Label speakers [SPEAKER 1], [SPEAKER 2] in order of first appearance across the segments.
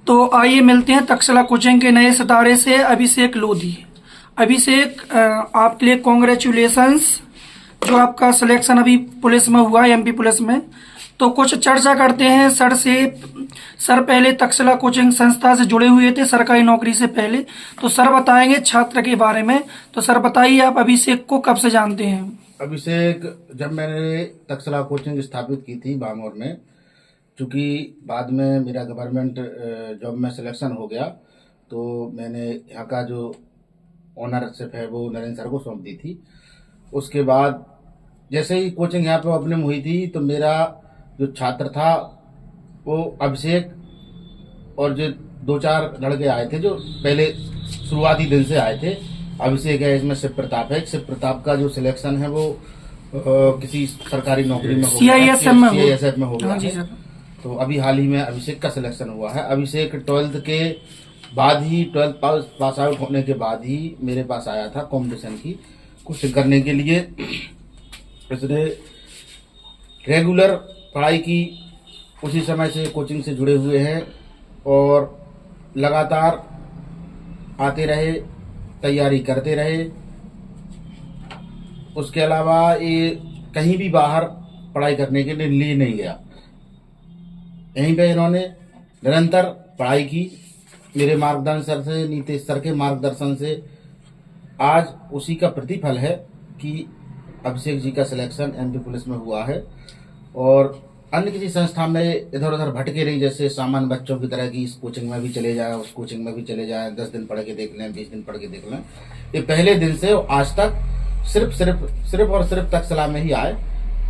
[SPEAKER 1] तो आइए मिलते हैं तक्षशिला कोचिंग के नए सितारे से अभिषेक लोधी। अभिषेक, आपके लिए कॉन्ग्रेचुलेशंस, जो आपका सिलेक्शन अभी पुलिस में हुआ है, एमपी पुलिस में। तो कुछ चर्चा करते हैं सर से। सर पहले तक्षशिला कोचिंग संस्था से जुड़े हुए थे सरकारी नौकरी से पहले, तो सर बताएंगे छात्र के बारे में। तो सर बताइए, आप अभिषेक को कब से जानते हैं?
[SPEAKER 2] अभिषेक, जब मैंने तक्षशिला कोचिंग स्थापित की थी बामोर में, चूँकि बाद में मेरा गवर्नमेंट जॉब में सिलेक्शन हो गया, तो मैंने यहाँ का जो ऑनरशिप है वो नरेंद्र सर को सौंप दी थी। उसके बाद जैसे ही कोचिंग यहाँ पे ओपनिंग हुई थी, तो मेरा जो छात्र था वो अभिषेक और जो 2-4 लड़के आए थे जो पहले शुरुआती दिन से आए थे। अभिषेक है, इसमें शिव प्रताप है। शिव प्रताप का जो सिलेक्शन है वो किसी सरकारी नौकरी में हो गया, CISF में हो गया है। तो अभी हाल ही में अभिषेक का सिलेक्शन हुआ है। अभिषेक 12th के बाद ही, 12th पास आउट होने के बाद ही मेरे पास आया था कंपटीशन की कोचिंग करने के लिए। इसने रेगुलर पढ़ाई की, उसी समय से कोचिंग से जुड़े हुए हैं और लगातार आते रहे, तैयारी करते रहे। उसके अलावा ये कहीं भी बाहर पढ़ाई करने के लिए नहीं गया, यहीं पे इन्होंने निरंतर पढ़ाई की। मेरे मार्गदर्शन से, नीतीश सर के मार्गदर्शन से आज उसी का प्रतिफल है कि अभिषेक जी का सिलेक्शन एमपी पुलिस में हुआ है। और अन्य किसी संस्था में इधर उधर भटके नहीं, जैसे सामान्य बच्चों की तरह की इस कोचिंग में भी चले जाए, उस कोचिंग में भी चले जाए, 10 दिन पढ़ के देख लें, 20 दिन पढ़ के देख लें। ये पहले दिन से आज तक सिर्फ और सिर्फ तक्षशिला में ही आए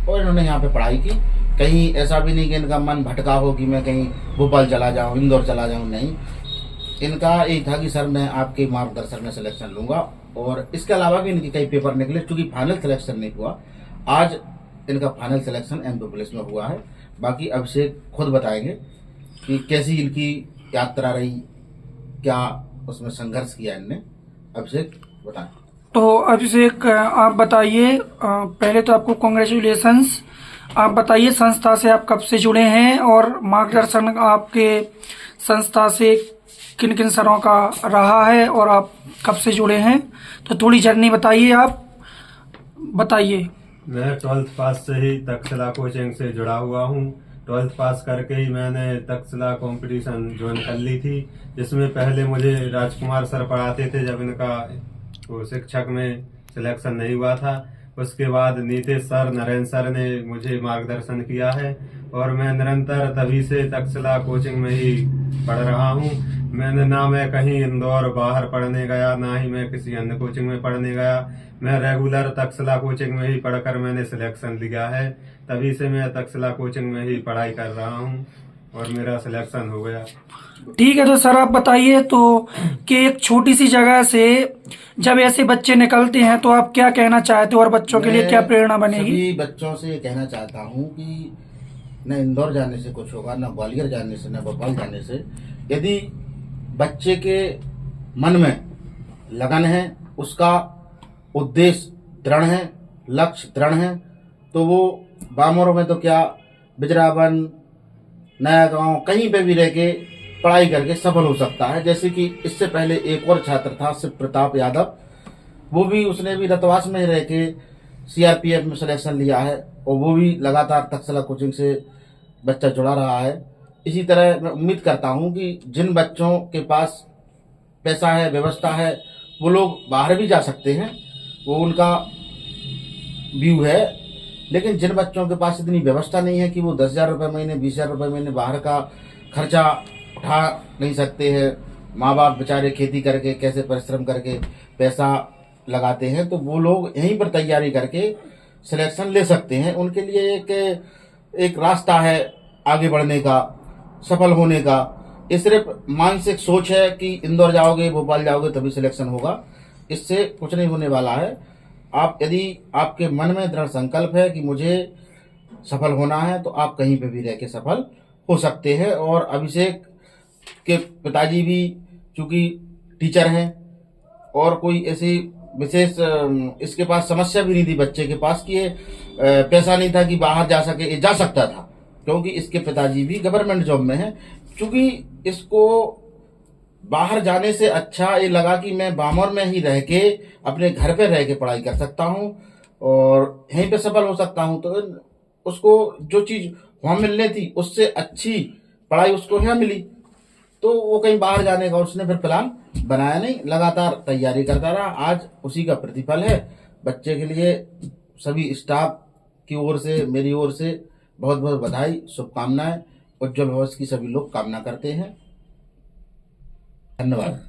[SPEAKER 2] और इन्होंने यहाँ पे पढ़ाई की। कहीं ऐसा भी नहीं कि इनका मन भटका हो कि मैं कहीं भोपाल चला जाऊँ, इंदौर चला जाऊँ, नहीं। इनका यही था कि सर मैं आपके मार्गदर्शन में सिलेक्शन लूंगा। और इसके अलावा भी इनके कई पेपर निकले, क्योंकि फाइनल सिलेक्शन नहीं हुआ। आज इनका फाइनल सिलेक्शन एमपी पुलिस में हुआ है। बाकी अभिषेक खुद बताएंगे कि कैसी इनकी यात्रा रही, क्या उसमें संघर्ष किया इनने। अभिषेक बताएं।
[SPEAKER 1] तो अभिषेक, आप बताइए, पहले तो आपको कॉन्ग्रेचुलेशंस। आप बताइए संस्था से आप कब से जुड़े हैं और मार्गदर्शन आपके संस्था से किन किन सरों का रहा है और आप कब से जुड़े हैं? तो थोड़ी जर्नी बताइए, आप बताइए।
[SPEAKER 3] मैं 12th पास से ही तक्षशिला कोचिंग से जुड़ा हुआ हूँ। 12th पास करके ही मैंने तक्षशिला कंपटीशन ज्वाइन कर ली थी, जिसमें पहले मुझे राजकुमार सर पढ़ाते थे जब इनका वो शिक्षक में सिलेक्शन नहीं हुआ था। उसके बाद नीतीश सर, नरेंद्र सर ने मुझे मार्गदर्शन किया है और मैं निरंतर तभी से तक्षशिला कोचिंग में ही पढ़ रहा हूँ। मैंने ना मैं कहीं इंदौर बाहर पढ़ने गया, ना ही मैं किसी अन्य कोचिंग में पढ़ने गया। मैं रेगुलर तक्षशिला कोचिंग में ही पढ़कर मैंने सिलेक्शन लिया है। तभी से मैं तक्षशिला कोचिंग में ही पढ़ाई कर रहा हूँ और मेरा सिलेक्शन हो गया।
[SPEAKER 1] ठीक है, तो सर आप बताइए तो कि एक छोटी सी जगह से जब ऐसे बच्चे निकलते हैं तो आप क्या कहना चाहते हो और बच्चों के लिए क्या प्रेरणा बनेगी?
[SPEAKER 2] सभी बच्चों से ये कहना चाहता हूँ कि न इंदौर जाने से कुछ होगा, न ग्वालियर जाने से, न भोपाल जाने से। यदि बच्चे के मन में लगन है, उसका उद्देश्य दृढ़ है, लक्ष्य दृढ़ है, तो वो बामोर में तो क्या, बिजरावन, नया गांव, कहीं पे भी रह के पढ़ाई करके सफल हो सकता है। जैसे कि इससे पहले एक और छात्र था शिव प्रताप यादव, वो भी, उसने भी रतवास में रह के CRPF में सिलेक्शन लिया है और वो भी लगातार तक्षशिला कोचिंग से बच्चा जुड़ा रहा है। इसी तरह मैं उम्मीद करता हूं कि जिन बच्चों के पास पैसा है, व्यवस्था है, वो लोग बाहर भी जा सकते हैं, वो उनका व्यू है। लेकिन जिन बच्चों के पास इतनी व्यवस्था नहीं है कि वो 10,000 रुपये महीने, 20,000 रुपये महीने बाहर का खर्चा उठा नहीं सकते हैं, माँ बाप बेचारे खेती करके कैसे परिश्रम करके पैसा लगाते हैं, तो वो लोग यहीं पर तैयारी करके सिलेक्शन ले सकते हैं। उनके लिए एक रास्ता है आगे बढ़ने का, सफल होने का। ये सिर्फ मानसिक सोच है कि इंदौर जाओगे, भोपाल जाओगे तभी सिलेक्शन होगा, इससे कुछ नहीं होने वाला है। आप, यदि आपके मन में दृढ़ संकल्प है कि मुझे सफल होना है, तो आप कहीं पे भी रह के सफल हो सकते हैं। और अभिषेक के पिताजी भी चूंकि टीचर हैं और कोई ऐसी विशेष इसके पास समस्या भी नहीं थी बच्चे के पास कि ये पैसा नहीं था कि बाहर जा सके, जा सकता था, क्योंकि इसके पिताजी भी गवर्नमेंट जॉब में हैं। चूंकि इसको बाहर जाने से अच्छा ये लगा कि मैं बामर में ही रह के अपने घर पे रह के पढ़ाई कर सकता हूँ और यहीं पे सफल हो सकता हूँ। तो उसको जो चीज वहां मिलने थी उससे अच्छी पढ़ाई उसको यहाँ मिली, तो वो कहीं बाहर जाने का उसने फिर प्लान बनाया नहीं, लगातार तैयारी करता रहा। आज उसी का प्रतिफल है। बच्चे के लिए सभी स्टाफ की ओर से, मेरी ओर से बहुत बहुत बधाई, शुभकामनाएं। उज्जवल भविष्य की सभी लोग कामना करते हैं। धन्यवाद।